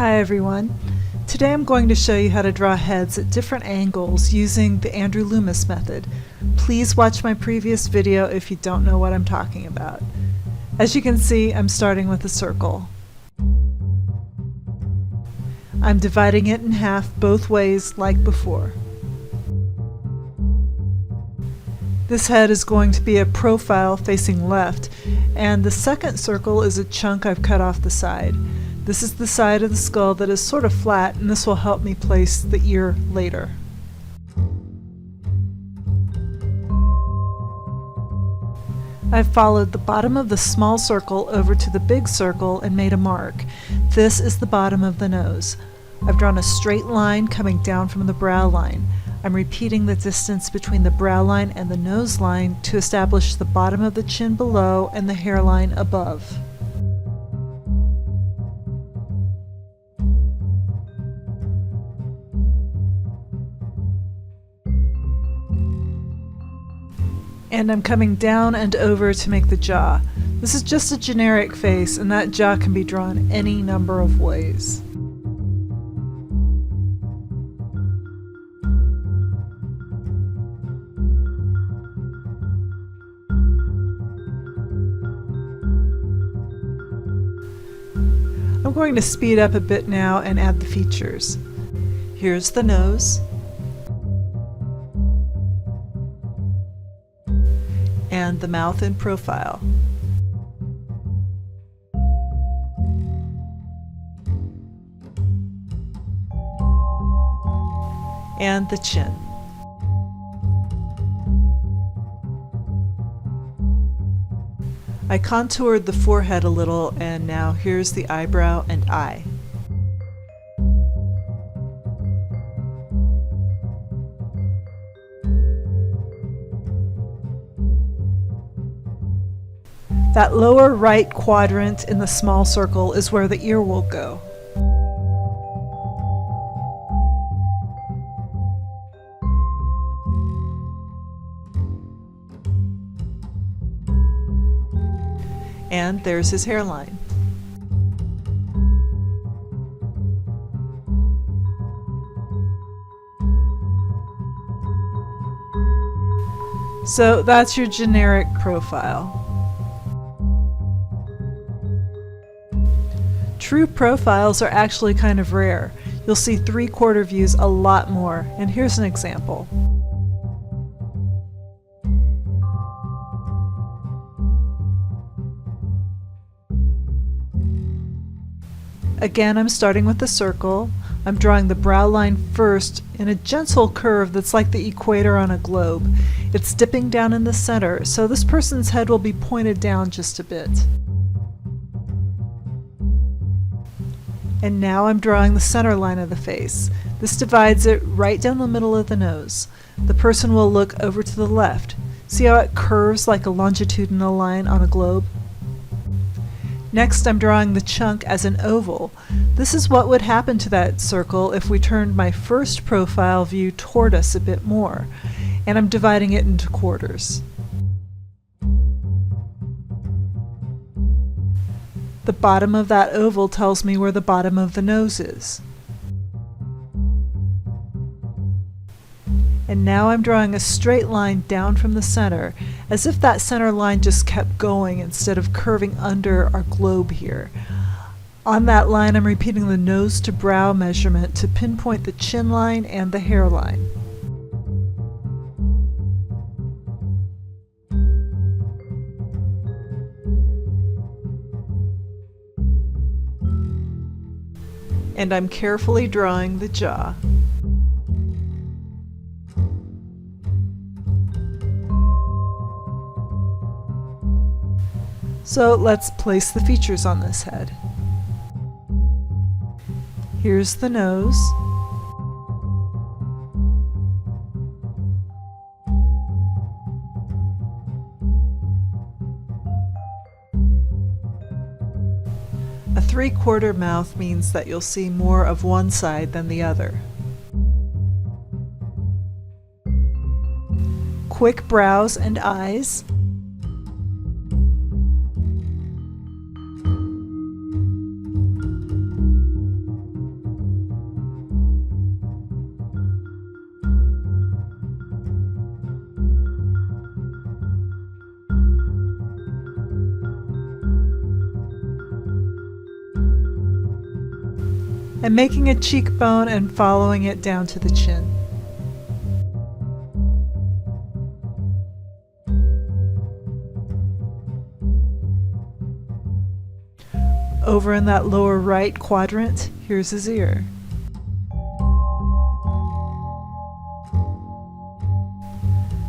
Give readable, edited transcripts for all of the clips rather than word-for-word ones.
Hi everyone. Today I'm going to show you how to draw heads at different angles using the Andrew Loomis method. Please watch my previous video if you don't know what I'm talking about. As you can see, I'm starting with a circle. I'm dividing it in half both ways like before. This head is going to be a profile facing left, and the second circle is a chunk I've cut off the side. This is the side of the skull that is sort of flat, and this will help me place the ear later. I've followed the bottom of the small circle over to the big circle and made a mark. This is the bottom of the nose. I've drawn a straight line coming down from the brow line. I'm repeating the distance between the brow line and the nose line to establish the bottom of the chin below and the hairline above. And I'm coming down and over to make the jaw. This is just a generic face, and that jaw can be drawn any number of ways. I'm going to speed up a bit now and add the features. Here's the nose. And the mouth in profile. And the chin. I contoured the forehead a little, and now here's the eyebrow and eye. That lower right quadrant in the small circle is where the ear will go. And there's his hairline. So that's your generic profile. True profiles are actually kind of rare. You'll see 3/4 views a lot more, and here's an example. Again, I'm starting with the circle. I'm drawing the brow line first in a gentle curve that's like the equator on a globe. It's dipping down in the center, so this person's head will be pointed down just a bit. And now I'm drawing the center line of the face. This divides it right down the middle of the nose. The person will look over to the left. See how it curves like a longitudinal line on a globe? Next, I'm drawing the chunk as an oval. This is what would happen to that circle if we turned my first profile view toward us a bit more. And I'm dividing it into quarters. The bottom of that oval tells me where the bottom of the nose is. And now I'm drawing a straight line down from the center, as if that center line just kept going instead of curving under our globe here. On that line, I'm repeating the nose to brow measurement to pinpoint the chin line and the hairline. And I'm carefully drawing the jaw. So let's place the features on this head. Here's the nose. A 3/4 mouth means that you'll see more of one side than the other. Quick brows and eyes. I'm making a cheekbone and following it down to the chin. Over in that lower right quadrant, here's his ear.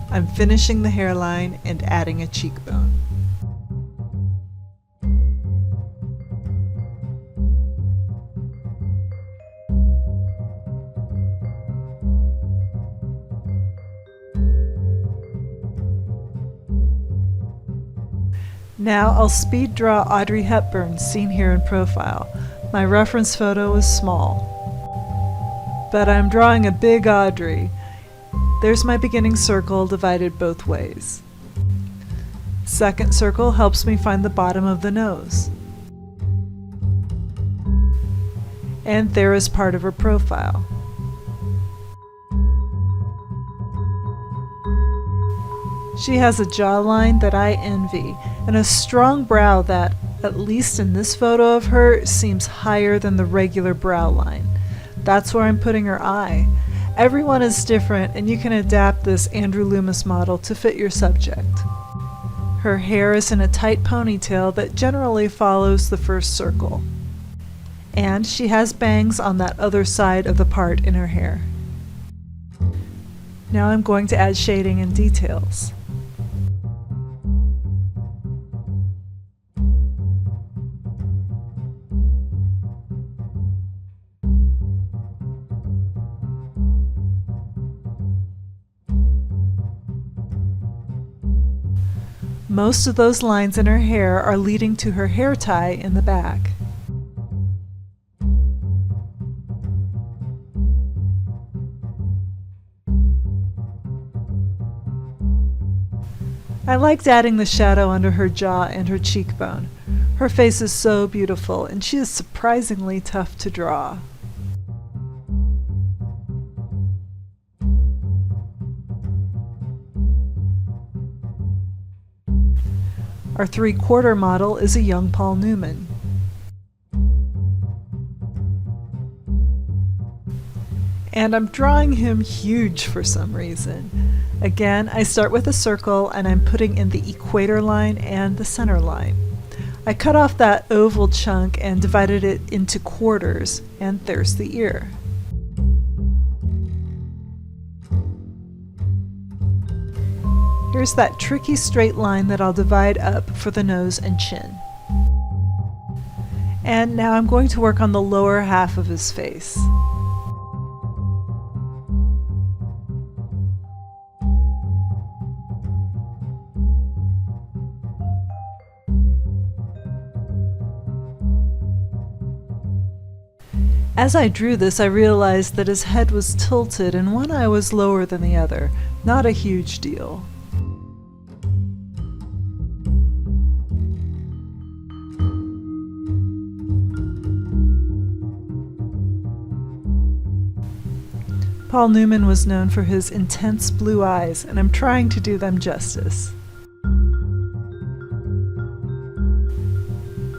I'm finishing the hairline and adding a cheekbone. Now I'll speed draw Audrey Hepburn, seen here in profile. My reference photo was small. But I'm drawing a big Audrey. There's my beginning circle divided both ways. Second circle helps me find the bottom of the nose. And there is part of her profile. She has a jawline that I envy, and a strong brow that, at least in this photo of her, seems higher than the regular brow line. That's where I'm putting her eye. Everyone is different, and you can adapt this Andrew Loomis model to fit your subject. Her hair is in a tight ponytail that generally follows the first circle. And she has bangs on that other side of the part in her hair. Now I'm going to add shading and details. Most of those lines in her hair are leading to her hair tie in the back. I liked adding the shadow under her jaw and her cheekbone. Her face is so beautiful, and she is surprisingly tough to draw. Our 3/4 model is a young Paul Newman. And I'm drawing him huge for some reason. Again, I start with a circle and I'm putting in the equator line and the center line. I cut off that oval chunk and divided it into quarters, and there's the ear. Here's that tricky straight line that I'll divide up for the nose and chin. And now I'm going to work on the lower half of his face. As I drew this, I realized that his head was tilted and one eye was lower than the other. Not a huge deal. Paul Newman was known for his intense blue eyes, and I'm trying to do them justice.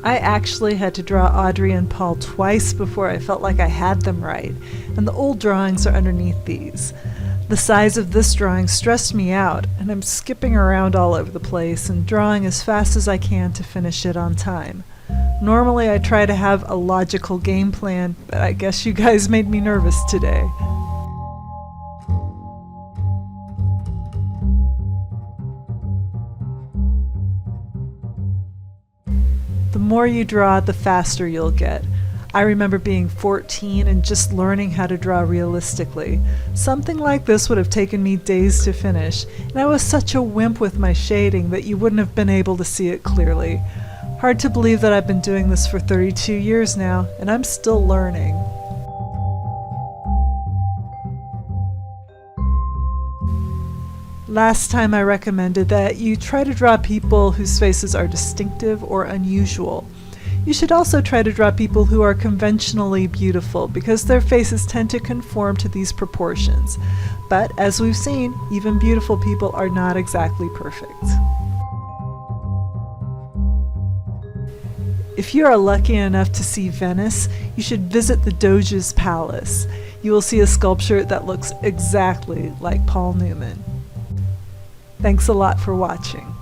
I actually had to draw Audrey and Paul twice before I felt like I had them right, and the old drawings are underneath these. The size of this drawing stressed me out, and I'm skipping around all over the place and drawing as fast as I can to finish it on time. Normally I try to have a logical game plan, but I guess you guys made me nervous today. The more you draw, the faster you'll get. I remember being 14 and just learning how to draw realistically. Something like this would have taken me days to finish, and I was such a wimp with my shading that you wouldn't have been able to see it clearly. Hard to believe that I've been doing this for 32 years now, and I'm still learning. Last time I recommended that you try to draw people whose faces are distinctive or unusual. You should also try to draw people who are conventionally beautiful because their faces tend to conform to these proportions. But as we've seen, even beautiful people are not exactly perfect. If you are lucky enough to see Venice, you should visit the Doge's Palace. You will see a sculpture that looks exactly like Paul Newman. Thanks a lot for watching.